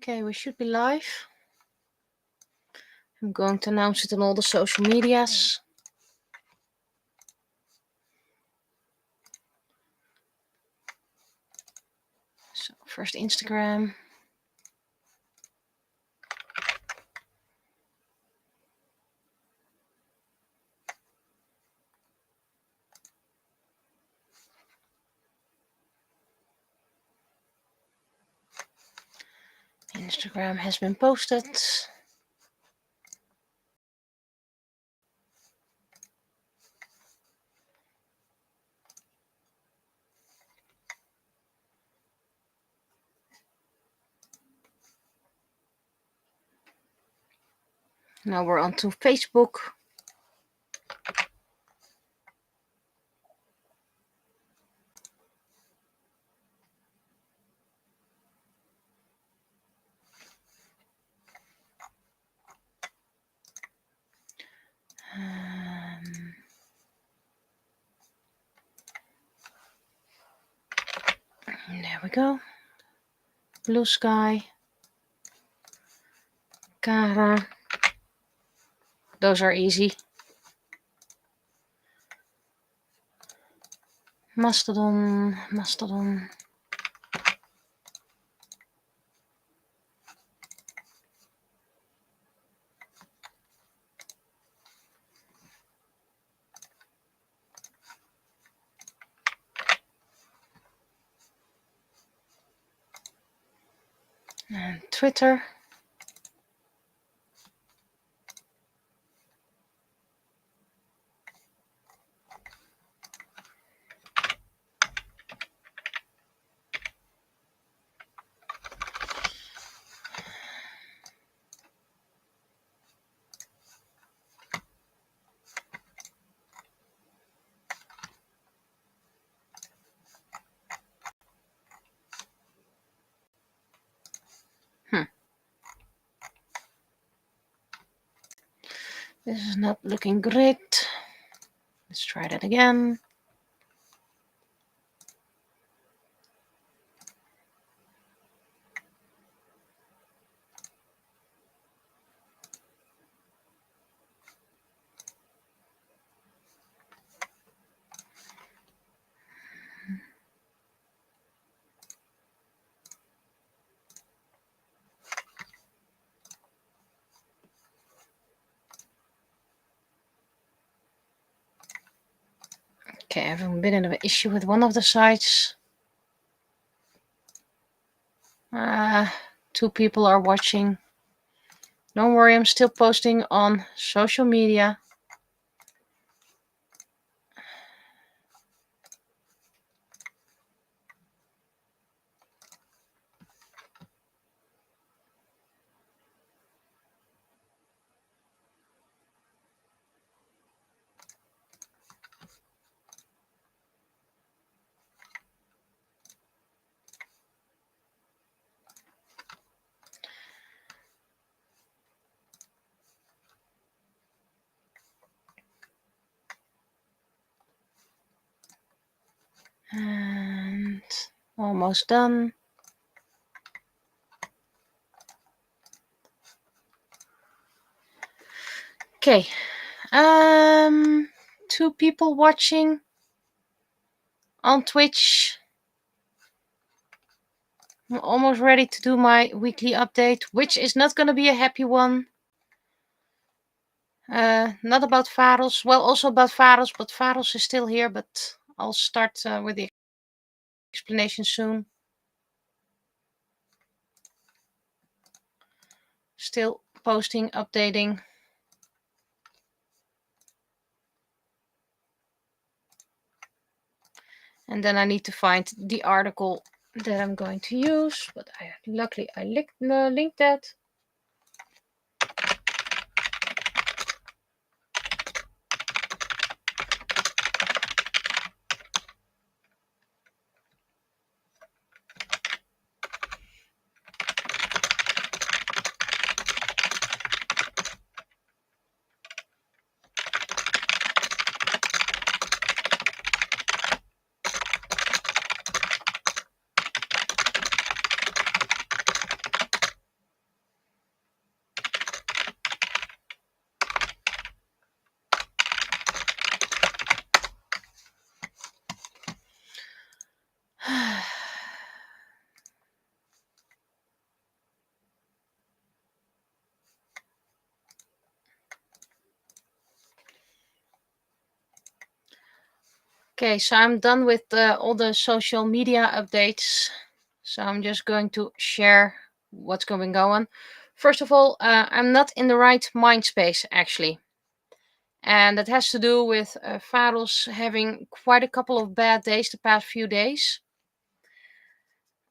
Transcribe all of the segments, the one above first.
Okay, we should be live. I'm going to announce it on all the social medias. So first Instagram. Instagram has been posted. Now we're on to Facebook. There we go. Blue Sky. Kara. Those are easy. Mastodon. And Twitter. This is not looking great. Let's try that again. Okay, I have a bit of an issue with one of the sites. 2 people are watching. Don't worry, I'm still posting on social media. And almost done. Okay. 2 people watching on Twitch. I'm almost ready to do my weekly update, which is not going to be a happy one. Not about Faros. Well, also about Faros, but Faros is still here, but I'll start with the explanation soon. Still posting, updating. And then I need to find the article that I'm going to use, but luckily I linked that. Okay, so I'm done with all the social media updates. So I'm just going to share what's going on. First of all, I'm not in the right mind space actually. And that has to do with Faros having quite a couple of bad days the past few days.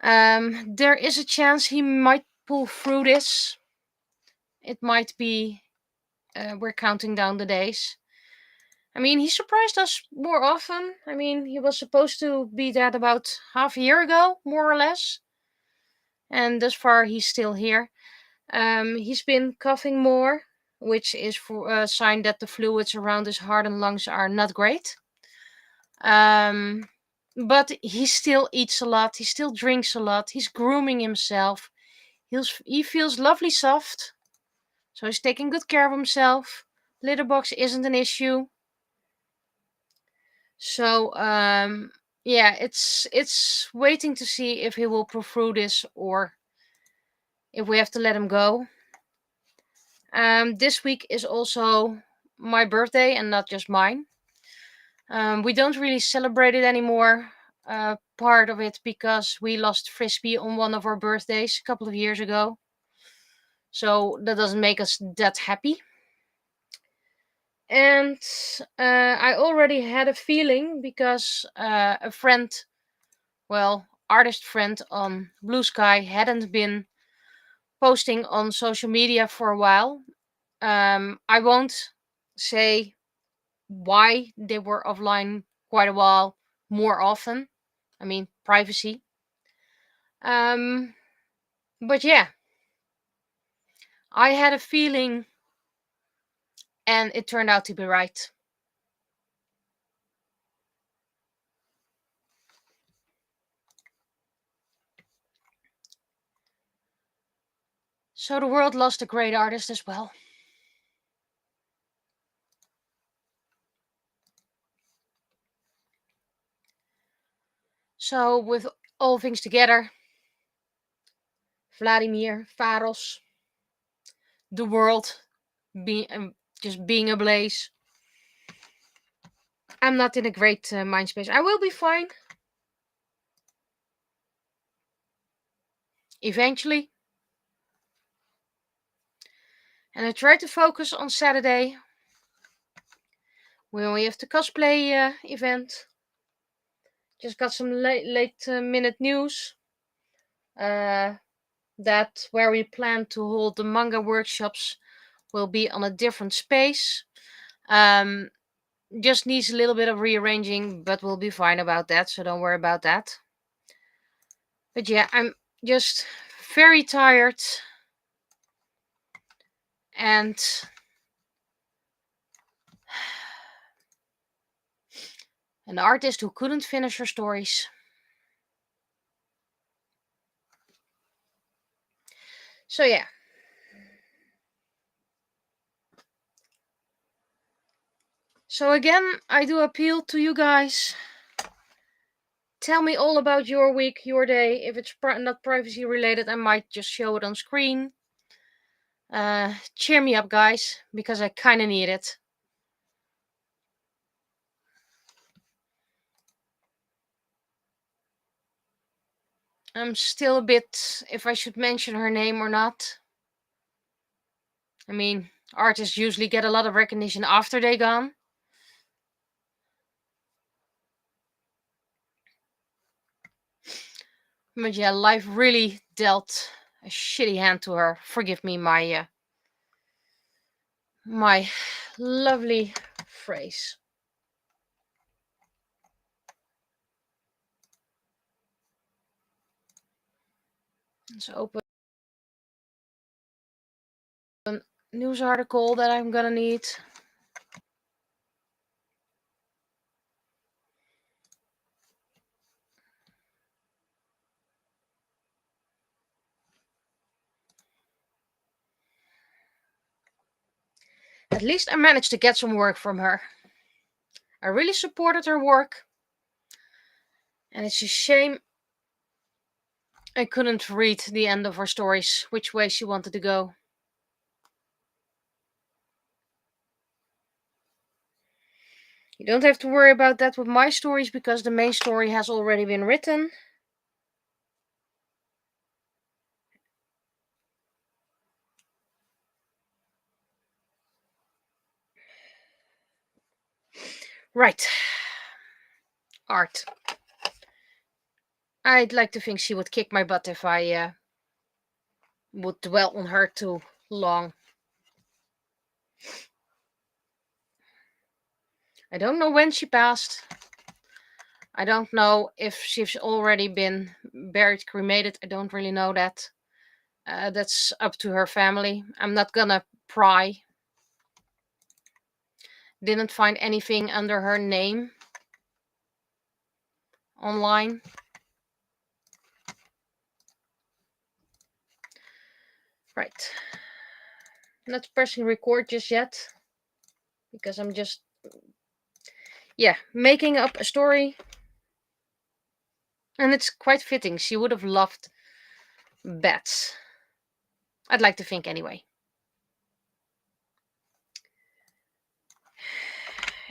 There is a chance he might pull through this. It might be we're counting down the days. I mean, he surprised us more often. I mean, he was supposed to be dead about half a year ago, more or less. And thus far, he's still here. He's been coughing more, which is for a sign that the fluids around his heart and lungs are not great. But he still eats a lot. He still drinks a lot. He's grooming himself. He feels lovely soft. So he's taking good care of himself. Litter box isn't an issue. So yeah, it's waiting to see if he will pull through this or if we have to let him go. This week is also my birthday and not just mine. We don't really celebrate it anymore. Part of it because we lost Frisbee on one of our birthdays a couple of years ago. So that doesn't make us that happy. And I already had a feeling because a friend, well, artist friend on Blue Sky hadn't been posting on social media for a while. I won't say why they were offline quite a while more often. I mean, privacy. Um, but yeah, I had a feeling and it turned out to be right. So the world lost a great artist as well. So with all things together, Vladimir, Faros, the world just being ablaze. I'm not in a great mind space. I will be fine. Eventually. And I tried to focus on Saturday. We only have the cosplay event. Just got some late minute news. That where we plan to hold the manga workshops will be on a different space. Just needs a little bit of rearranging, but we'll be fine about that, so don't worry about that. But yeah, I'm just very tired. And an artist who couldn't finish her stories. So yeah. So again, I do appeal to you guys. Tell me all about your week, your day. If it's not privacy related, I might just show it on screen. Cheer me up, guys, because I kind of need it. I'm still a bit if I should mention her name or not. I mean, artists usually get a lot of recognition after they gone. But yeah, life really dealt a shitty hand to her. Forgive me my lovely phrase. Let's open a news article that I'm gonna need. At least I managed to get some work from her. I really supported her work. And it's a shame I couldn't read the end of her stories, which way she wanted to go. You don't have to worry about that with my stories because the main story has already been written. Right. Art. I'd like to think she would kick my butt if I would dwell on her too long. I don't know when she passed. I don't know if she's already been buried, cremated. I don't really know that. That's up to her family. I'm not gonna pry. Didn't find anything under her name online. Right. Not pressing record just yet because I'm just, making up a story. And it's quite fitting. She would have loved bats. I'd like to think anyway.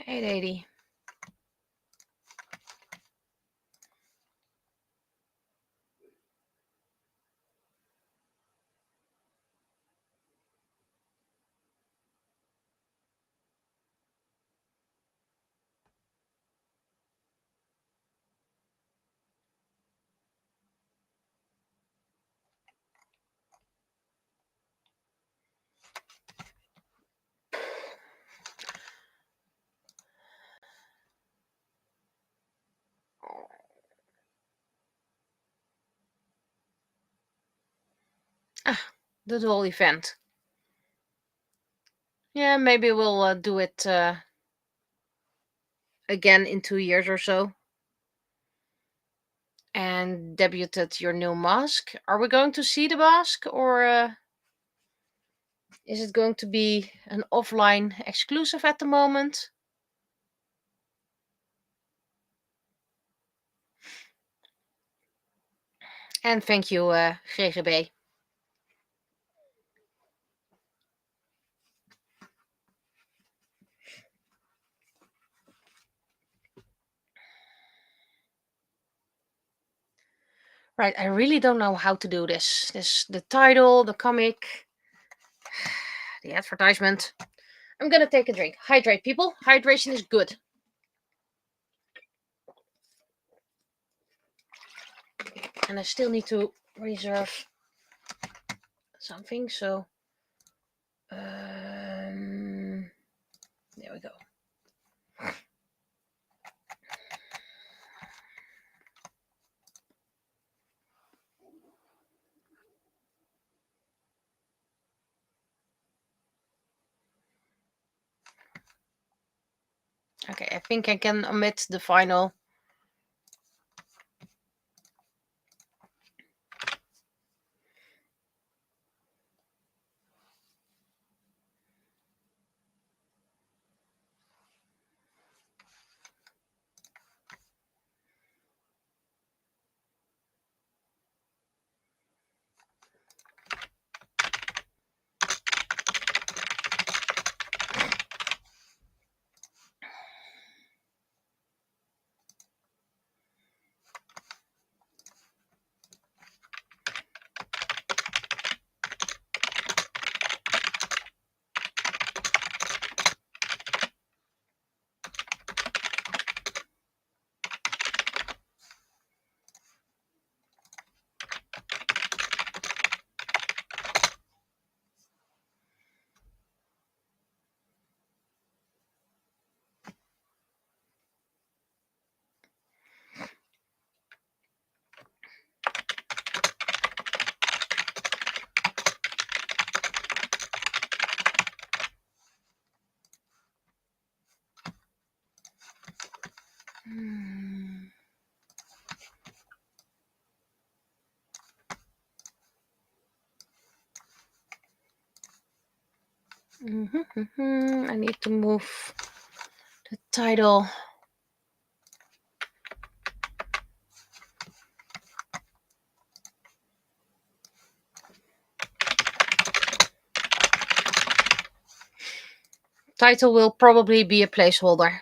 880. The whole event. Yeah, maybe we'll do it again in 2 years or so. And debuted your new mask. Are we going to see the mask, or is it going to be an offline exclusive at the moment? And thank you, GGB. Right, I really don't know how to do this. The title, the comic, the advertisement. I'm gonna take a drink. Hydrate, people. Hydration is good. And I still need to reserve something, so there we go. Okay, I think I can omit the final. I need to move the title. Title will probably be a placeholder.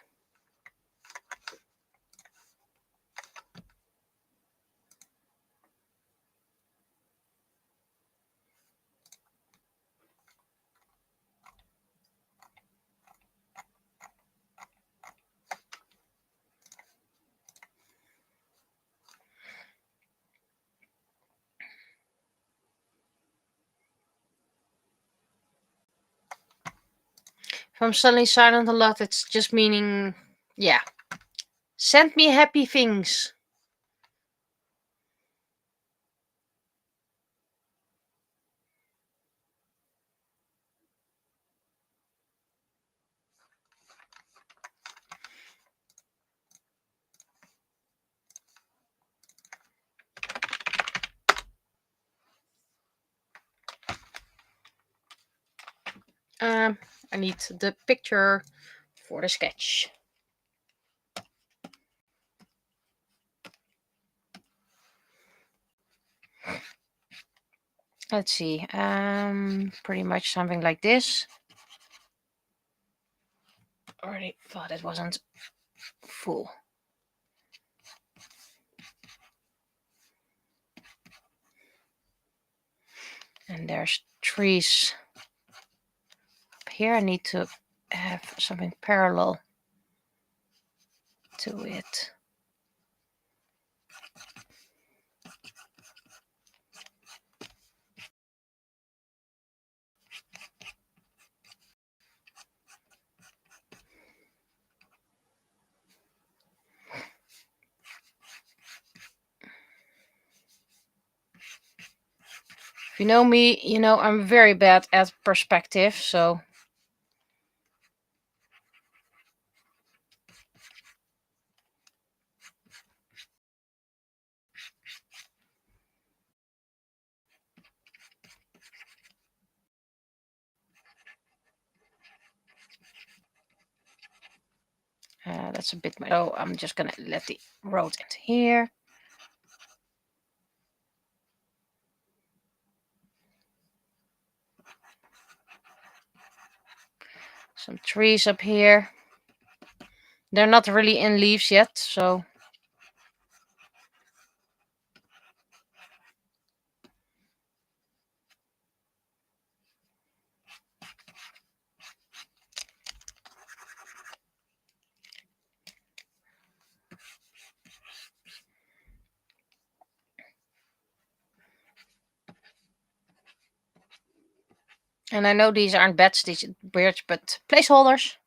If I'm suddenly silent a lot, it's just meaning, yeah. Send me happy things. I need the picture for the sketch. Let's see. Pretty much something like this. Already thought it wasn't full. And there's trees up here. I need to have something parallel to it. If you know me, you know I'm very bad at perspective, so that's a bit. So I'm just gonna let the road into here. Some trees up here. They're not really in leaves yet, so. And I know these aren't beds, these birds, but placeholders.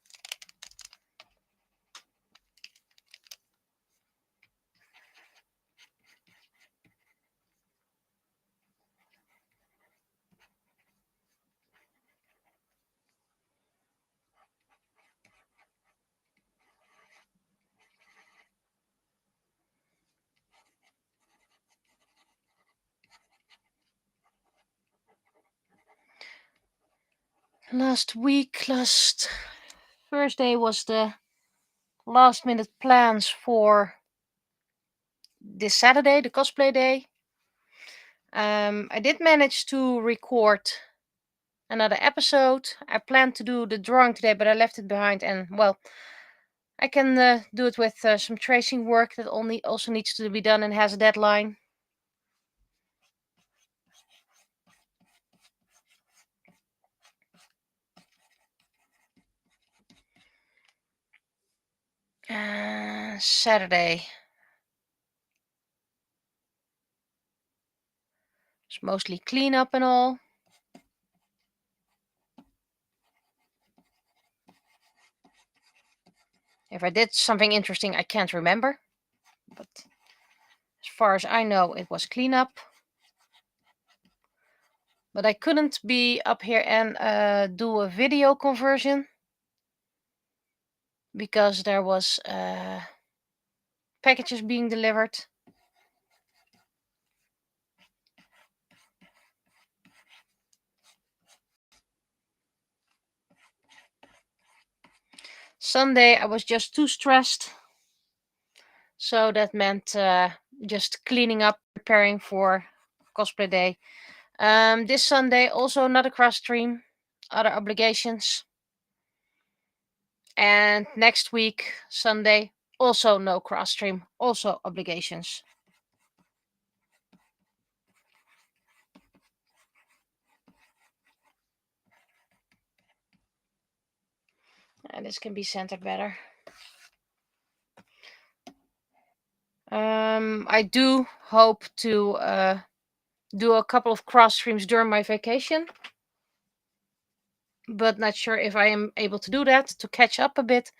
Last Thursday was the last minute plans for this Saturday, the cosplay day. I did manage to record another episode. I planned to do the drawing today, but I left it behind, and well, I can do it with some tracing work that also needs to be done and has a deadline. Saturday. It's mostly cleanup and all. If I did something interesting, I can't remember. But as far as I know, it was cleanup. But I couldn't be up here and do a video conversion because there was packages being delivered. Sunday, I was just too stressed. So that meant just cleaning up, preparing for cosplay day. This Sunday, also not a cross stream, other obligations. And next week, Sunday, also no cross stream, also obligations. And this can be centered better. I do hope to do a couple of cross streams during my vacation. but not sure if I am able to do that, to catch up a bit.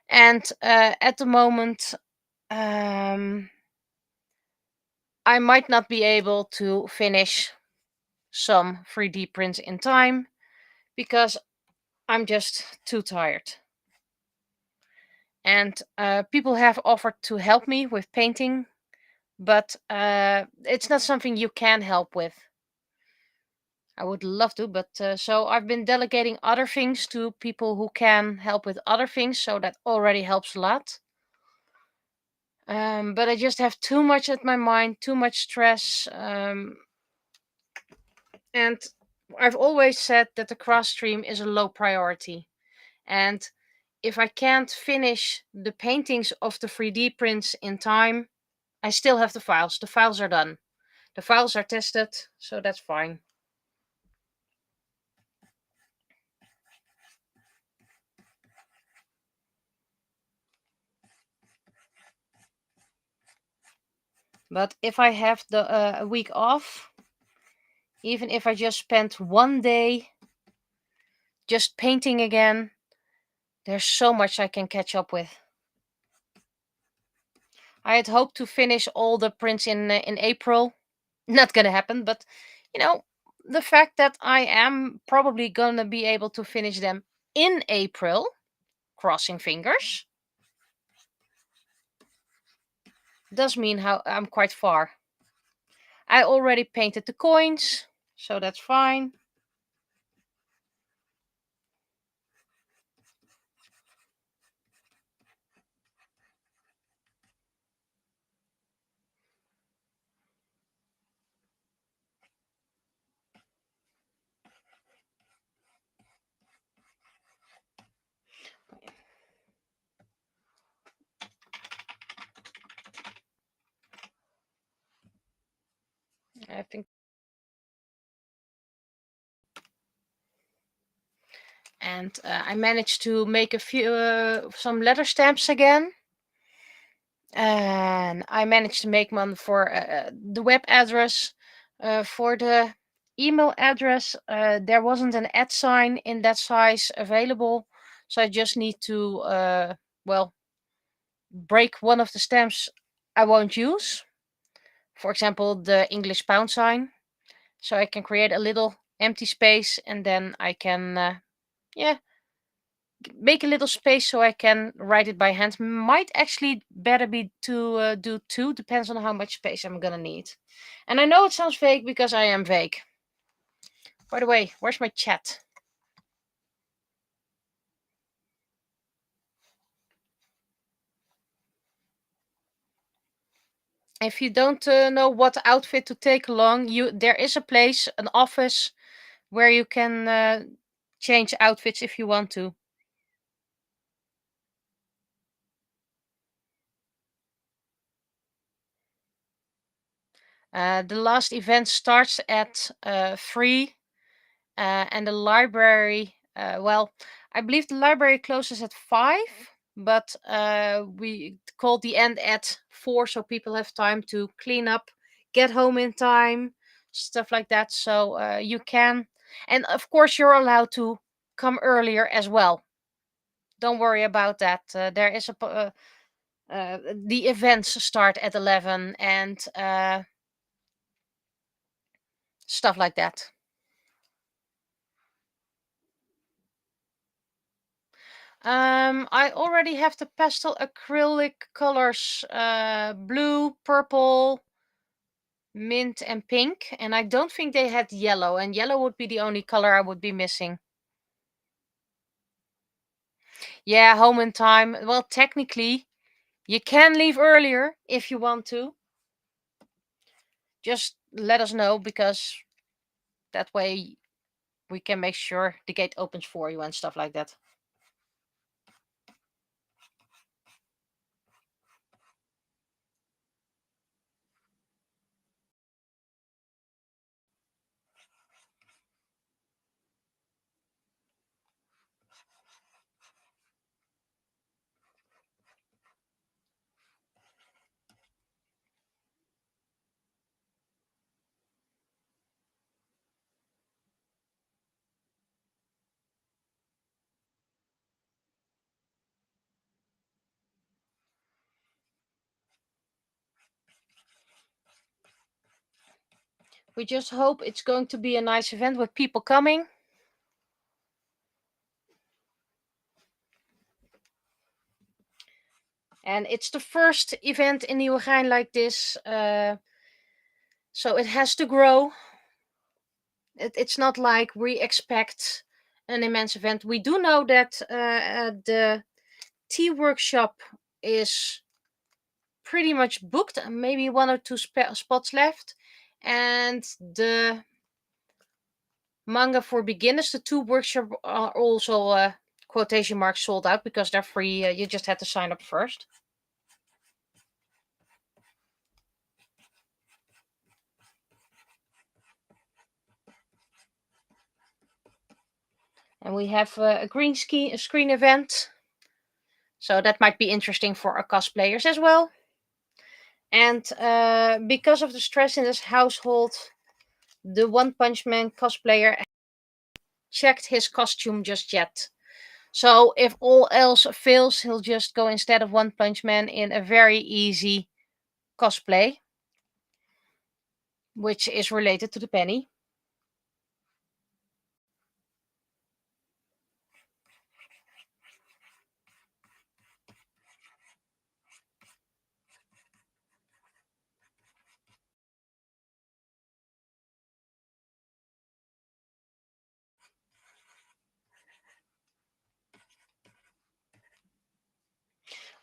And at the moment, um, I might not be able to finish some 3D prints in time because I'm just too tired. And people have offered to help me with painting, but it's not something you can help with. I would love to, but so I've been delegating other things to people who can help with other things, so that already helps a lot. But I just have too much at my mind, too much stress, and I've always said that the cross stream is a low priority. And if I can't finish the paintings of the 3D prints in time, I still have the files. The files are done. The files are tested, so that's fine. But if I have the a week off, even if I just spent one day just painting again, there's so much I can catch up with. I had hoped to finish all the prints in April. Not gonna happen, but you know, the fact that I am probably gonna be able to finish them in April, crossing fingers, does mean how I'm quite far. I already painted the coins, so that's fine. I think, and I managed to make a few some letter stamps again, and I managed to make one for the web address. For the email address, there wasn't an @ sign in that size available, so I just need to well, break one of the stamps I won't use. For example, the English pound sign. So I can create a little empty space, and then I can yeah, make a little space so I can write it by hand. Might actually better be to do two, depends on how much space I'm gonna need. And I know it sounds vague because I am vague. By the way, where's my chat? If you don't know what outfit to take along, there is a place, an office, where you can change outfits if you want to. The last event starts at 3, and the library, well, I believe the library closes at 5, but we called the end at 4 so people have time to clean up, get home in time, stuff like that. So you can, and of course, you're allowed to come earlier as well. Don't worry about that. There is the events start at 11 and stuff like that. I already have the pastel acrylic colors, blue, purple, mint, and pink, and I don't think they had yellow, and yellow would be the only color I would be missing. Yeah, home in time. Well, technically, you can leave earlier if you want to. Just let us know, because that way we can make sure the gate opens for you and stuff like that. We just hope it's going to be a nice event with people coming. And it's the first event in Nieuwegein like this, so it has to grow. It's not like we expect an immense event. We do know that the tea workshop is pretty much booked, maybe 1 or 2 spots left. And the manga for beginners, the 2 workshops are also quotation marks sold out because they're free. You just had to sign up first. And we have a green screen event. So that might be interesting for our cosplayers as well. And because of the stress in this household, the One Punch Man cosplayer checked his costume just yet. So if all else fails, he'll just go instead of One Punch Man in a very easy cosplay, which is related to the penny.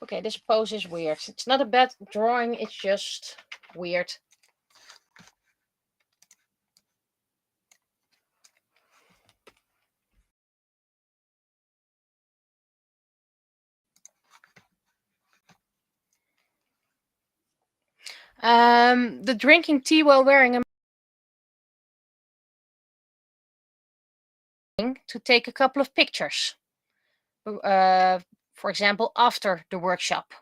Okay, this pose is weird. It's not a bad drawing, it's just weird. The drinking tea while wearing a to take a couple of pictures. For example, after the workshop.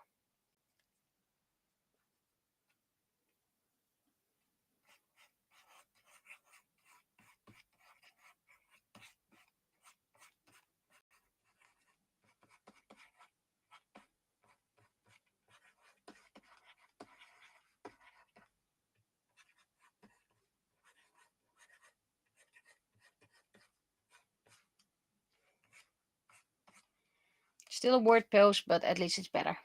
Still a word pose, but at least it's better.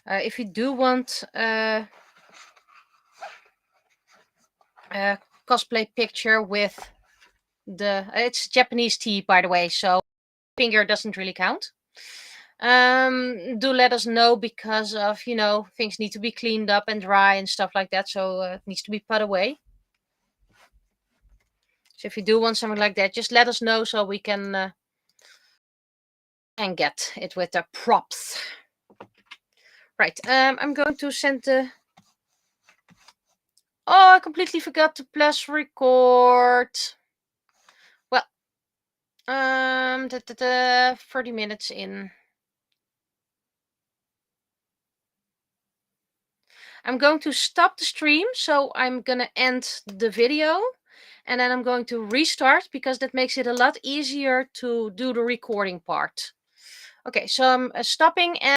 If you do want a cosplay picture with it's Japanese tea, by the way, so finger doesn't really count. Do let us know because of, things need to be cleaned up and dry and stuff like that, so it needs to be put away. So if you do want something like that, just let us know so we can and get it with the props. Right, I'm going to send the... Oh, I completely forgot to press record. Well, 30 minutes in. I'm going to stop the stream, so I'm going to end the video. And then I'm going to restart because that makes it a lot easier to do the recording part. Okay, so I'm stopping and